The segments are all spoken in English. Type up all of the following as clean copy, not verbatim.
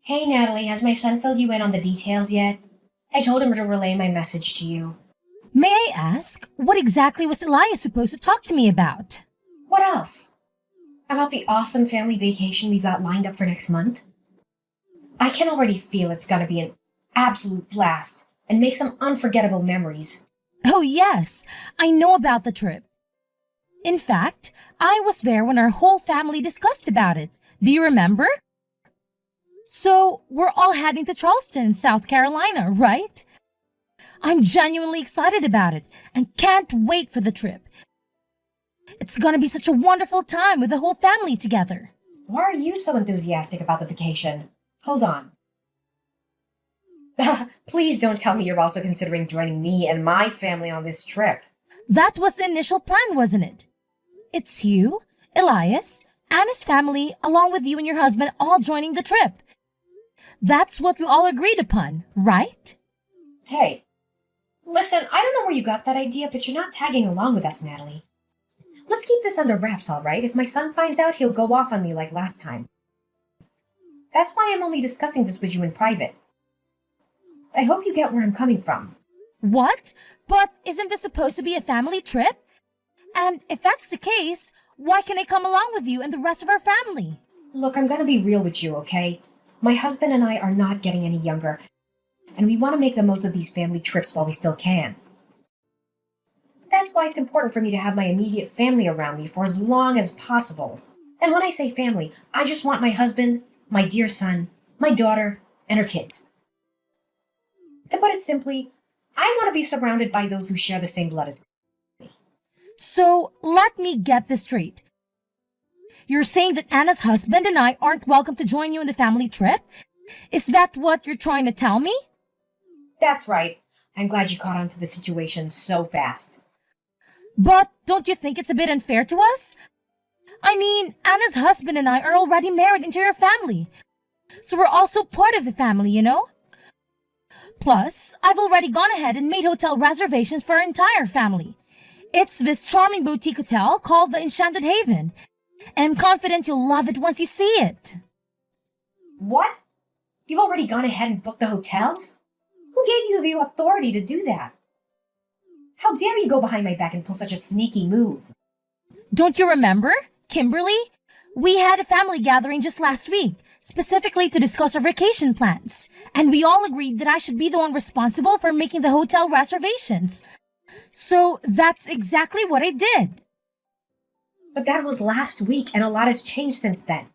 Hey Natalie, has my son filled you in on the details yet? I told him to relay my message to you. May I ask, what exactly was Elias supposed to talk to me about? What else? About the awesome family vacation we've got lined up for next month? I can already feel it's gonna be an absolute blast and make some unforgettable memories. Oh, yes, I know about the trip. In fact, I was there when our whole family discussed about it. Do you remember? So, we're all heading to Charleston, South Carolina, right? I'm genuinely excited about it and can't wait for the trip. It's gonna be such a wonderful time with the whole family together. Why are you so enthusiastic about the vacation? Hold on. Please don't tell me you're also considering joining me and my family on this trip. That was the initial plan, wasn't it? It's you, Elias, and his family, along with you and your husband, all joining the trip. That's what we all agreed upon, right? Hey, listen, I don't know where you got that idea, but you're not tagging along with us, Natalie. Let's keep this under wraps, all right? If my son finds out, he'll go off on me like last time. That's why I'm only discussing this with you in private. I hope you get where I'm coming from. What? But isn't this supposed to be a family trip? And if that's the case, why can't I come along with you and the rest of our family? Look, I'm gonna be real with you, okay? My husband and I are not getting any younger, and we want to make the most of these family trips while we still can. That's why it's important for me to have my immediate family around me for as long as possible. And when I say family, I just want my husband, my dear son, my daughter, and her kids. To put it simply, I want to be surrounded by those who share the same blood as me. So, let me get this straight. You're saying that Anna's husband and I aren't welcome to join you in the family trip? Is that what you're trying to tell me? That's right. I'm glad you caught on to the situation so fast. But don't you think it's a bit unfair to us? I mean, Anna's husband and I are already married into your family. So we're also part of the family, you know? Plus, I've already gone ahead and made hotel reservations for our entire family. It's this charming boutique hotel called the Enchanted Haven. And I'm confident you'll love it once you see it. What? You've already gone ahead and booked the hotels? Who gave you the authority to do that? How dare you go behind my back and pull such a sneaky move? Don't you remember, Kimberly? We had a family gathering just last week, specifically to discuss our vacation plans. And we all agreed that I should be the one responsible for making the hotel reservations. So that's exactly what I did. But that was last week, and a lot has changed since then.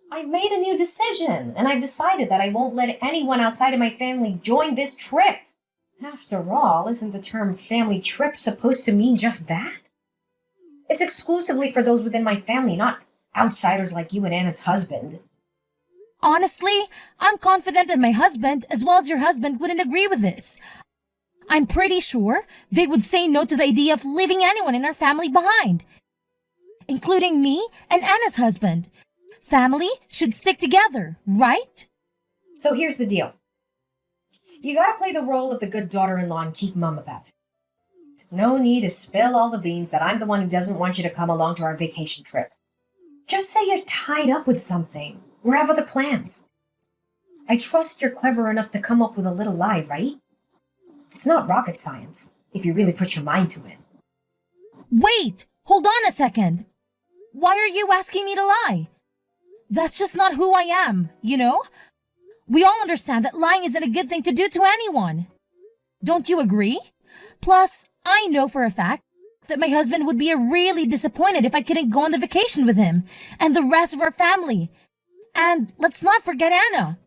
I've made a new decision, and I've decided that I won't let anyone outside of my family join this trip. After all, isn't the term family trip supposed to mean just that? It's exclusively for those within my family, not outsiders like you and Anna's husband. Honestly, I'm confident that my husband, as well as your husband, wouldn't agree with this. I'm pretty sure they would say no to the idea of leaving anyone in our family behind, including me and Anna's husband. Family should stick together, right? So here's the deal. You gotta play the role of the good daughter-in-law and keep mum about it. No need to spill all the beans that I'm the one who doesn't want you to come along to our vacation trip. Just say you're tied up with something or have other plans. I trust you're clever enough to come up with a little lie, right? It's not rocket science, if you really put your mind to it. Wait, hold on a second. Why are you asking me to lie? That's just not who I am, you know? We all understand that lying isn't a good thing to do to anyone. Don't you agree? Plus, I know for a fact that my husband would be really disappointed if I couldn't go on the vacation with him and the rest of our family. And let's not forget Anna.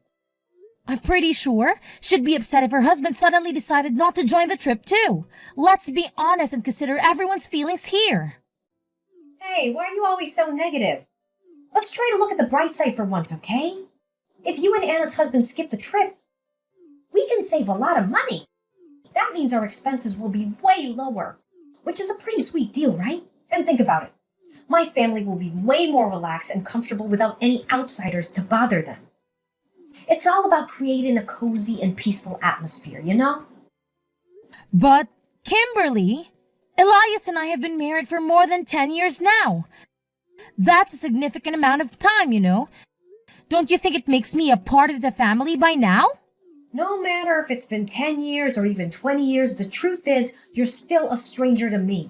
I'm pretty sure she'd be upset if her husband suddenly decided not to join the trip too. Let's be honest and consider everyone's feelings here. Hey, why are you always so negative? Let's try to look at the bright side for once, okay? If you and Anna's husband skip the trip, we can save a lot of money. That means our expenses will be way lower, which is a pretty sweet deal, right? And think about it. My family will be way more relaxed and comfortable without any outsiders to bother them. It's all about creating a cozy and peaceful atmosphere, you know? But, Kimberly, Elias and I have been married for more than 10 years now. That's a significant amount of time, you know. Don't you think it makes me a part of the family by now? No matter if it's been 10 years or even 20 years, the truth is you're still a stranger to me.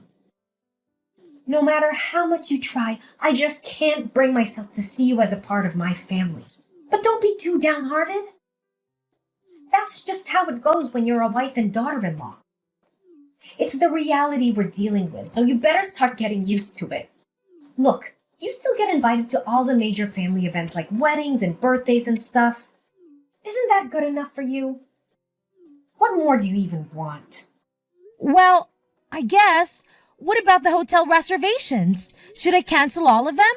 No matter how much you try, I just can't bring myself to see you as a part of my family. But don't be too downhearted. That's just how it goes when you're a wife and daughter-in-law. It's the reality we're dealing with, so you better start getting used to it. Look, you still get invited to all the major family events like weddings and birthdays and stuff. Isn't that good enough for you? What more do you even want? Well, I guess. What about the hotel reservations? Should I cancel all of them?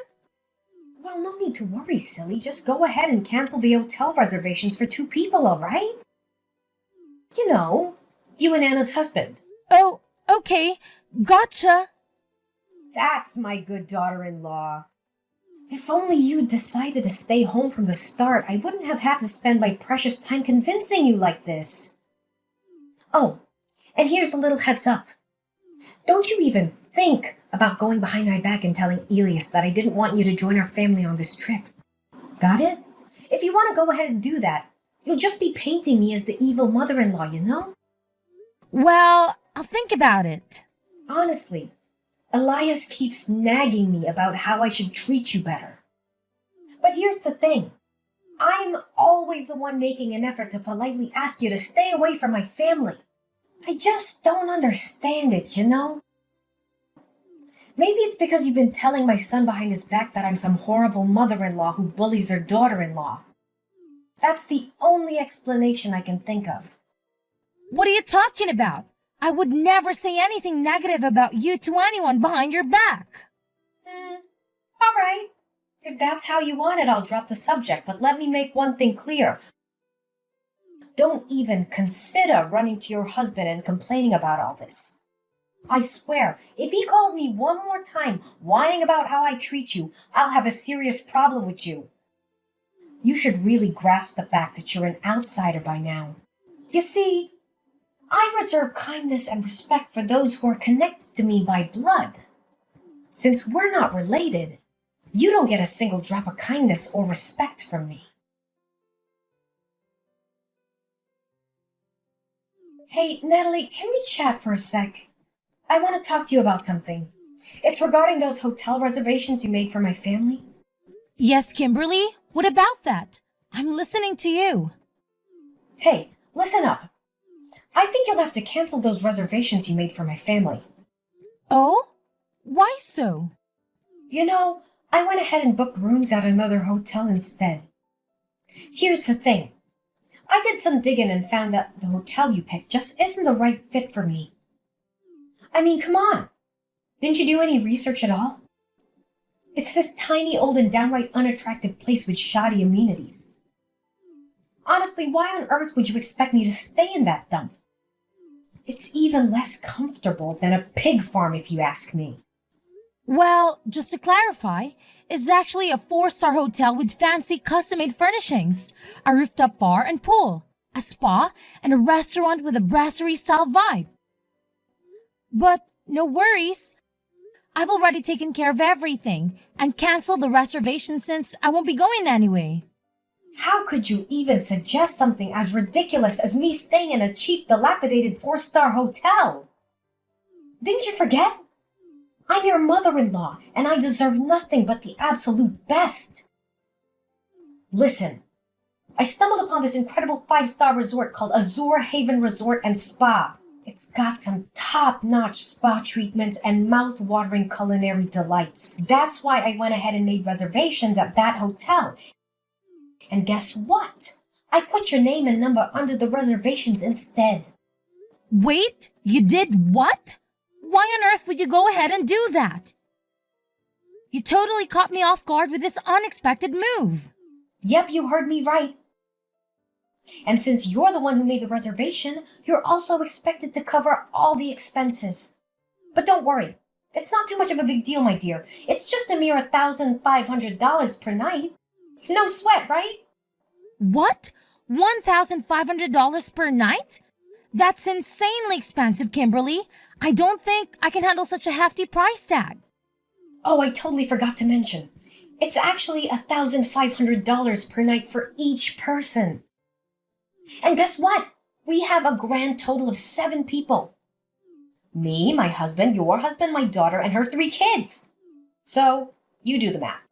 Well, no need to worry, silly. Just go ahead and cancel the hotel reservations for 2 people, all right? You know, you and Anna's husband. Oh, okay. Gotcha. That's my good daughter-in-law. If only you'd decided to stay home from the start, I wouldn't have had to spend my precious time convincing you like this. Oh, and here's a little heads up. Don't you even think about going behind my back and telling Elias that I didn't want you to join our family on this trip. Got it? If you want to go ahead and do that, you'll just be painting me as the evil mother-in-law, you know? Well, I'll think about it. Honestly, Elias keeps nagging me about how I should treat you better. But here's the thing. I'm always the one making an effort to politely ask you to stay away from my family. I just don't understand it, you know? Maybe it's because you've been telling my son behind his back that I'm some horrible mother-in-law who bullies her daughter-in-law. That's the only explanation I can think of. What are you talking about? I would never say anything negative about you to anyone behind your back. All right. If that's how you want it, I'll drop the subject, but let me make one thing clear. Don't even consider running to your husband and complaining about all this. I swear, if he calls me one more time whining about how I treat you, I'll have a serious problem with you. You should really grasp the fact that you're an outsider by now. You see, I reserve kindness and respect for those who are connected to me by blood. Since we're not related, you don't get a single drop of kindness or respect from me. Hey, Natalie, can we chat for a sec? I want to talk to you about something. It's regarding those hotel reservations you made for my family. Yes, Kimberly? What about that? I'm listening to you. Hey, listen up. I think you'll have to cancel those reservations you made for my family. Oh? Why so? You know, I went ahead and booked rooms at another hotel instead. Here's the thing. I did some digging and found that the hotel you picked just isn't the right fit for me. I mean, come on. Didn't you do any research at all? It's this tiny, old, and downright unattractive place with shoddy amenities. Honestly, why on earth would you expect me to stay in that dump? It's even less comfortable than a pig farm, if you ask me. Well, just to clarify, it's actually a 4-star hotel with fancy custom-made furnishings, a rooftop bar and pool, a spa, and a restaurant with a brasserie-style vibe. But no worries. I've already taken care of everything and canceled the reservation since I won't be going anyway. How could you even suggest something as ridiculous as me staying in a cheap, dilapidated 4-star hotel? Didn't you forget? I'm your mother-in-law, and I deserve nothing but the absolute best. Listen, I stumbled upon this incredible 5-star resort called Azure Haven Resort and Spa. It's got some top-notch spa treatments and mouth-watering culinary delights. That's why I went ahead and made reservations at that hotel. And guess what? I put your name and number under the reservations instead. Wait, you did what? Why on earth would you go ahead and do that? You totally caught me off guard with this unexpected move. Yep, you heard me right. And since you're the one who made the reservation, you're also expected to cover all the expenses. But don't worry, it's not too much of a big deal, my dear. It's just a mere $1,500 per night. No sweat, right? What? $1,500 per night? That's insanely expensive, Kimberly. I don't think I can handle such a hefty price tag. Oh, I totally forgot to mention. It's actually $1,500 per night for each person. And guess what? We have a grand total of 7 people. Me, my husband, your husband, my daughter, and her 3 kids. So, you do the math.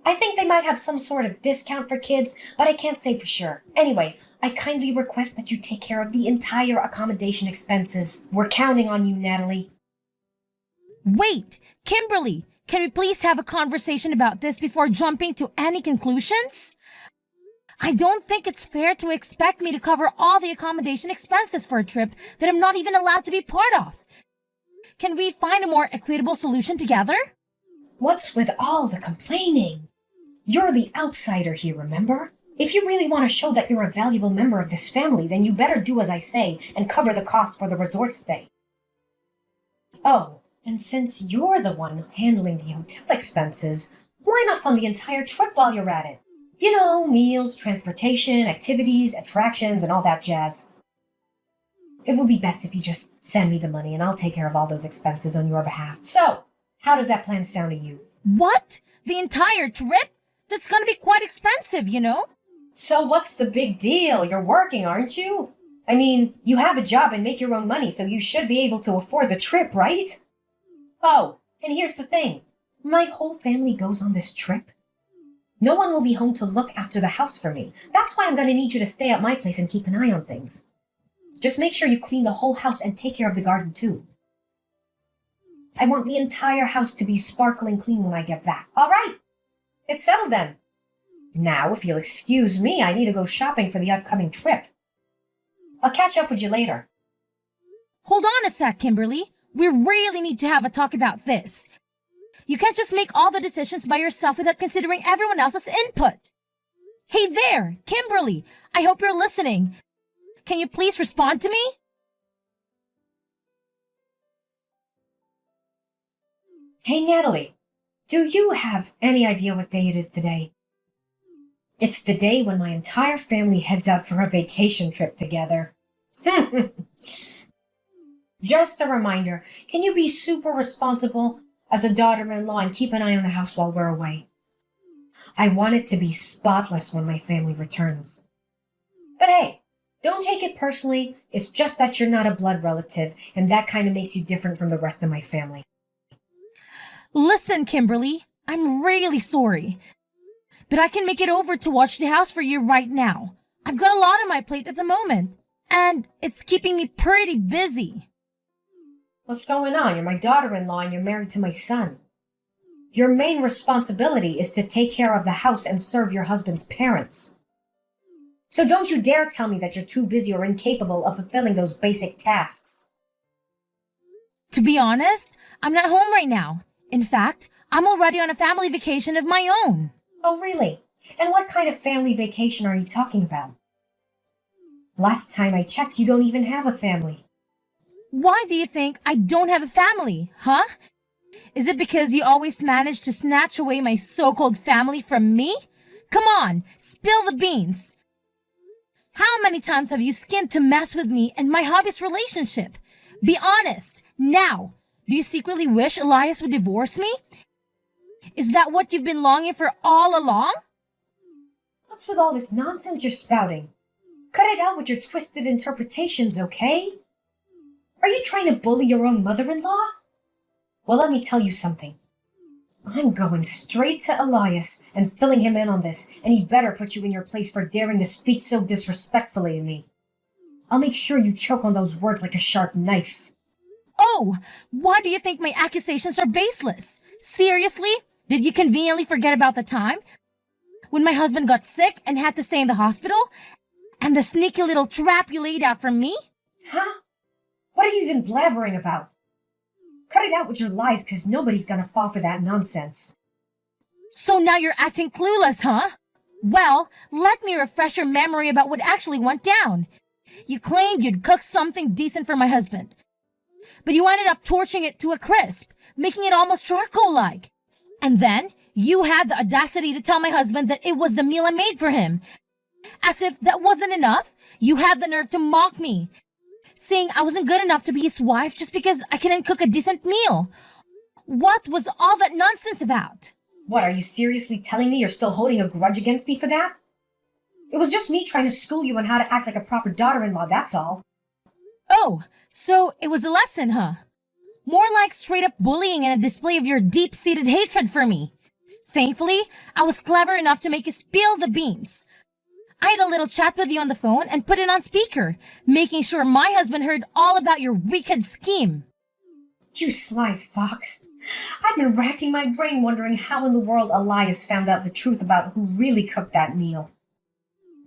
I think they might have some sort of discount for kids, but I can't say for sure. Anyway, I kindly request that you take care of the entire accommodation expenses. We're counting on you, Natalie. Wait, Kimberly, can we please have a conversation about this before jumping to any conclusions? I don't think it's fair to expect me to cover all the accommodation expenses for a trip that I'm not even allowed to be part of. Can we find a more equitable solution together? What's with all the complaining? You're the outsider here, remember? If you really want to show that you're a valuable member of this family, then you better do as I say and cover the cost for the resort stay. Oh, and since you're the one handling the hotel expenses, why not fund the entire trip while you're at it? You know, meals, transportation, activities, attractions, and all that jazz. It would be best if you just send me the money and I'll take care of all those expenses on your behalf. So, how does that plan sound to you? What? The entire trip? That's gonna be quite expensive, you know? So what's the big deal? You're working, aren't you? I mean, you have a job and make your own money, so you should be able to afford the trip, right? Oh, and here's the thing. My whole family goes on this trip. No one will be home to look after the house for me. That's why I'm going to need you to stay at my place and keep an eye on things. Just make sure you clean the whole house and take care of the garden too. I want the entire house to be sparkling clean when I get back. All right. It's settled then. Now, if you'll excuse me, I need to go shopping for the upcoming trip. I'll catch up with you later. Hold on a sec, Kimberly. We really need to have a talk about this. You can't just make all the decisions by yourself without considering everyone else's input. Hey there, Kimberly. I hope you're listening. Can you please respond to me? Hey, Natalie. Do you have any idea what day it is today? It's the day when my entire family heads out for a vacation trip together. Just a reminder, can you be super responsible as a daughter-in-law and keep an eye on the house while we're away? I want it to be spotless when my family returns. But hey, don't take it personally. It's just that you're not a blood relative, and that kind of makes you different from the rest of my family. Listen, Kimberly, I'm really sorry. But I can make it over to watch the house for you right now. I've got a lot on my plate at the moment, and it's keeping me pretty busy. What's going on? You're my daughter-in-law and you're married to my son. Your main responsibility is to take care of the house and serve your husband's parents. So don't you dare tell me that you're too busy or incapable of fulfilling those basic tasks. To be honest, I'm not home right now. In fact, I'm already on a family vacation of my own. Oh, really? And what kind of family vacation are you talking about? Last time I checked, you don't even have a family. Why do you think I don't have a family, huh? Is it because you always manage to snatch away my so-called family from me? Come on, spill the beans. How many times have you skinned to mess with me and my hobby's relationship? Be honest, now. Do you secretly wish Elias would divorce me? Is that what you've been longing for all along? What's with all this nonsense you're spouting? Cut it out with your twisted interpretations, okay? Are you trying to bully your own mother-in-law? Well, let me tell you something. I'm going straight to Elias and filling him in on this, and he better put you in your place for daring to speak so disrespectfully to me. I'll make sure you choke on those words like a sharp knife. Oh, why do you think my accusations are baseless? Seriously? Did you conveniently forget about the time when my husband got sick and had to stay in the hospital? And the sneaky little trap you laid out for me? Huh? What are you even blabbering about? Cut it out with your lies, because nobody's gonna fall for that nonsense. So now you're acting clueless, huh? Well, let me refresh your memory about what actually went down. You claimed you'd cooked something decent for my husband, but you ended up torching it to a crisp, making it almost charcoal-like. And then you had the audacity to tell my husband that it was the meal I made for him. As if that wasn't enough, you had the nerve to mock me, saying I wasn't good enough to be his wife just because I couldn't cook a decent meal. What was all that nonsense about? What, are you seriously telling me you're still holding a grudge against me for that? It was just me trying to school you on how to act like a proper daughter-in-law, that's all. Oh, so it was a lesson, huh? More like straight up bullying and a display of your deep-seated hatred for me. Thankfully, I was clever enough to make you spill the beans. I had a little chat with you on the phone and put it on speaker, making sure my husband heard all about your wicked scheme. You sly fox. I've been racking my brain wondering how in the world Elias found out the truth about who really cooked that meal.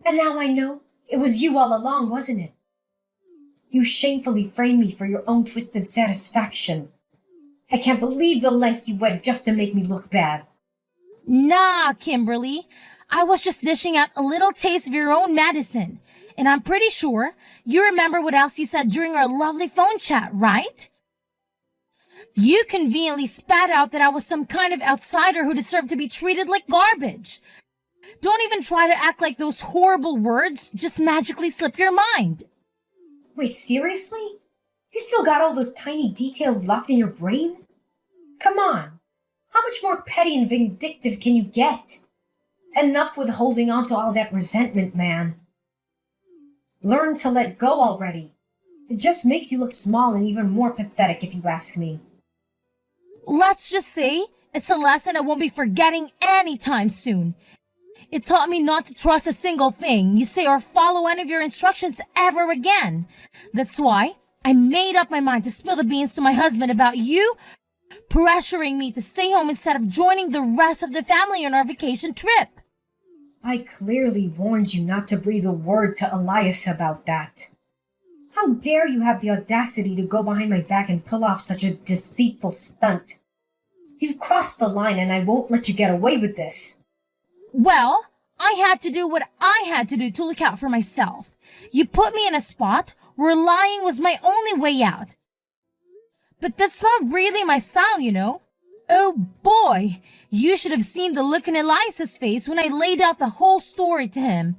And now I know it was you all along, wasn't it? You shamefully framed me for your own twisted satisfaction. I can't believe the lengths you went just to make me look bad. Nah, Kimberly. I was just dishing out a little taste of your own medicine. And I'm pretty sure you remember what else you said during our lovely phone chat, right? You conveniently spat out that I was some kind of outsider who deserved to be treated like garbage. Don't even try to act like those horrible words just magically slip your mind. Wait, seriously? You still got all those tiny details locked in your brain? Come on. How much more petty and vindictive can you get? Enough with holding on to all that resentment, man. Learn to let go already. It just makes you look small and even more pathetic if you ask me. Let's just say it's a lesson I won't be forgetting anytime soon. It taught me not to trust a single thing you say or follow any of your instructions ever again. That's why I made up my mind to spill the beans to my husband about you pressuring me to stay home instead of joining the rest of the family on our vacation trip. I clearly warned you not to breathe a word to Elias about that. How dare you have the audacity to go behind my back and pull off such a deceitful stunt? You've crossed the line and I won't let you get away with this. Well, I had to do what I had to do to look out for myself. You put me in a spot where lying was my only way out. But that's not really my style, you know. Oh boy, you should have seen the look in Elias's face when I laid out the whole story to him.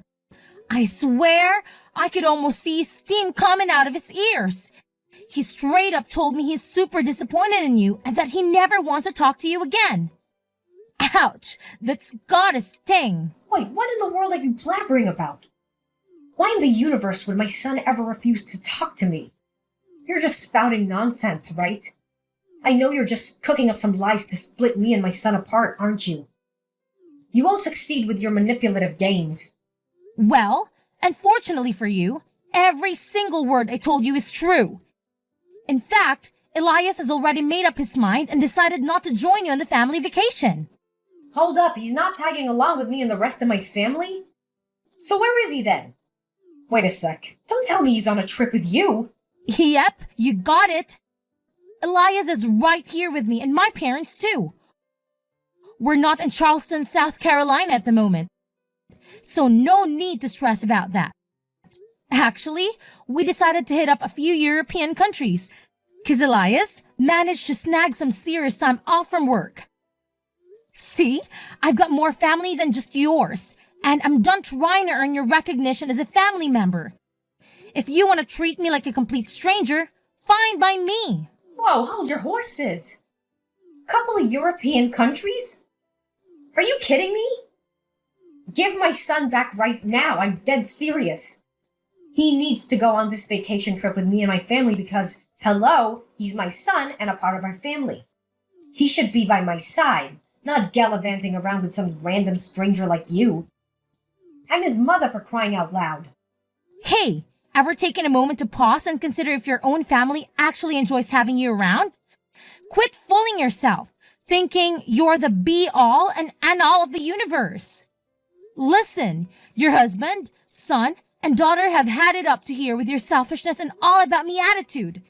I swear I could almost see steam coming out of his ears. He straight up told me he's super disappointed in you and that he never wants to talk to you again. Ouch, that's gotta sting. Wait, what in the world are you blabbering about? Why in the universe would my son ever refuse to talk to me? You're just spouting nonsense, right? I know you're just cooking up some lies to split me and my son apart, aren't you? You won't succeed with your manipulative games. Well, unfortunately for you, every single word I told you is true. In fact, Elias has already made up his mind and decided not to join you on the family vacation. Hold up, he's not tagging along with me and the rest of my family? So where is he then? Wait a sec, don't tell me he's on a trip with you. Yep, you got it. Elias is right here with me and my parents too. We're not in Charleston, South Carolina at the moment, so no need to stress about that. Actually, we decided to hit up a few European countries, because Elias managed to snag some serious time off from work. See, I've got more family than just yours, and I'm done trying to earn your recognition as a family member. If you want to treat me like a complete stranger, fine by me. Whoa, hold your horses. Couple of European countries? Are you kidding me? Give my son back right now, I'm dead serious. He needs to go on this vacation trip with me and my family because, hello, he's my son and a part of our family. He should be by my side, not gallivanting around with some random stranger like you. I'm his mother, for crying out loud. Hey, ever taken a moment to pause and consider if your own family actually enjoys having you around? Quit fooling yourself, thinking you're the be-all and end-all of the universe. Listen, your husband, son, and daughter have had it up to here with your selfishness and all-about-me attitude.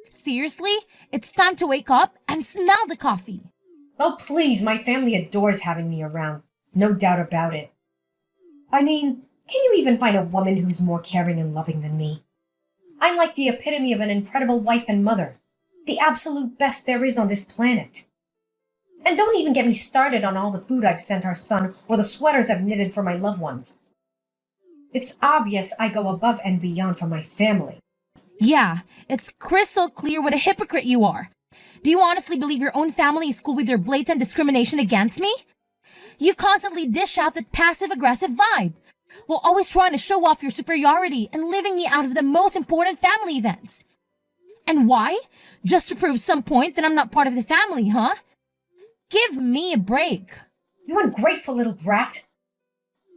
Seriously, it's time to wake up and smell the coffee. Oh, please, my family adores having me around. No doubt about it. I mean, can you even find a woman who's more caring and loving than me? I'm like the epitome of an incredible wife and mother. The absolute best there is on this planet. And don't even get me started on all the food I've sent our son or the sweaters I've knitted for my loved ones. It's obvious I go above and beyond for my family. Yeah, it's crystal clear what a hypocrite you are. Do you honestly believe your own family is cool with your blatant discrimination against me? You constantly dish out that passive-aggressive vibe, while always trying to show off your superiority and leaving me out of the most important family events. And why? Just to prove some point that I'm not part of the family, huh? Give me a break. You ungrateful little brat.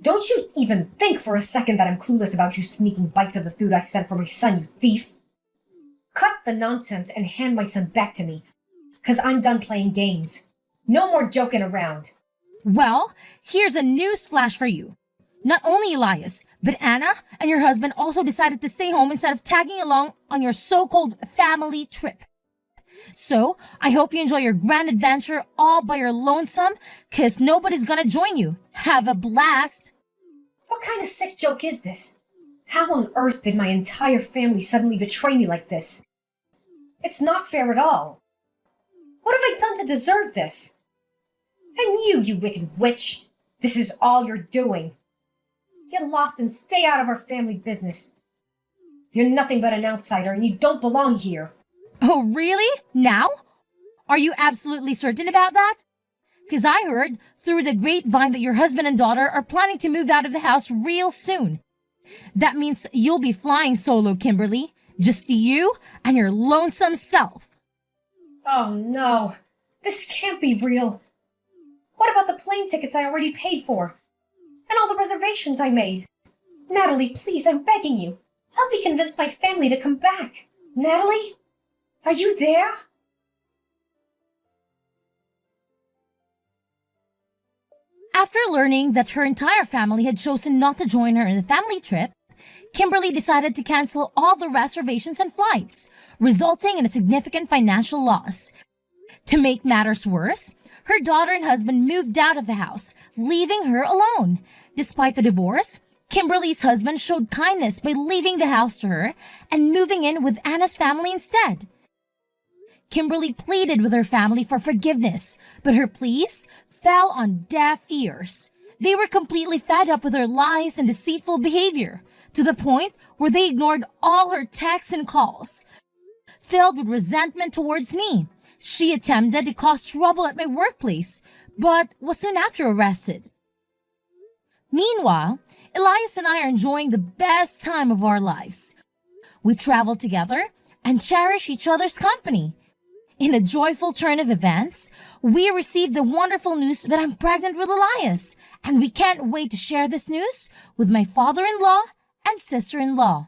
Don't you even think for a second that I'm clueless about you sneaking bites of the food I sent for my son, you thief. Cut the nonsense and hand my son back to me, 'cause I'm done playing games. No more joking around. Well, here's a news flash for you. Not only Elias, but Anna and your husband also decided to stay home instead of tagging along on your so-called family trip. So, I hope you enjoy your grand adventure all by your lonesome, 'cause nobody's gonna join you. Have a blast! What kind of sick joke is this? How on earth did my entire family suddenly betray me like this? It's not fair at all. What have I done to deserve this? And you wicked witch, this is all you're doing. Get lost and stay out of our family business. You're nothing but an outsider and you don't belong here. Oh, really? Now? Are you absolutely certain about that? 'Cause I heard through the grapevine that your husband and daughter are planning to move out of the house real soon. That means you'll be flying solo, Kimberly. Just you and your lonesome self. Oh no, this can't be real. What about the plane tickets I already paid for? And all the reservations I made? Natalie, please, I'm begging you. Help me convince my family to come back. Natalie? Are you there? After learning that her entire family had chosen not to join her in the family trip, Kimberly decided to cancel all the reservations and flights, resulting in a significant financial loss. To make matters worse, her daughter and husband moved out of the house, leaving her alone. Despite the divorce, Kimberly's husband showed kindness by leaving the house to her and moving in with Anna's family instead. Kimberly pleaded with her family for forgiveness, but her pleas fell on deaf ears. They were completely fed up with her lies and deceitful behavior, to the point where they ignored all her texts and calls. Filled with resentment towards me, she attempted to cause trouble at my workplace, but was soon after arrested. Meanwhile, Elias and I are enjoying the best time of our lives. We travel together and cherish each other's company. In a joyful turn of events, we received the wonderful news that I'm pregnant with Elias, and we can't wait to share this news with my father-in-law and sister-in-law.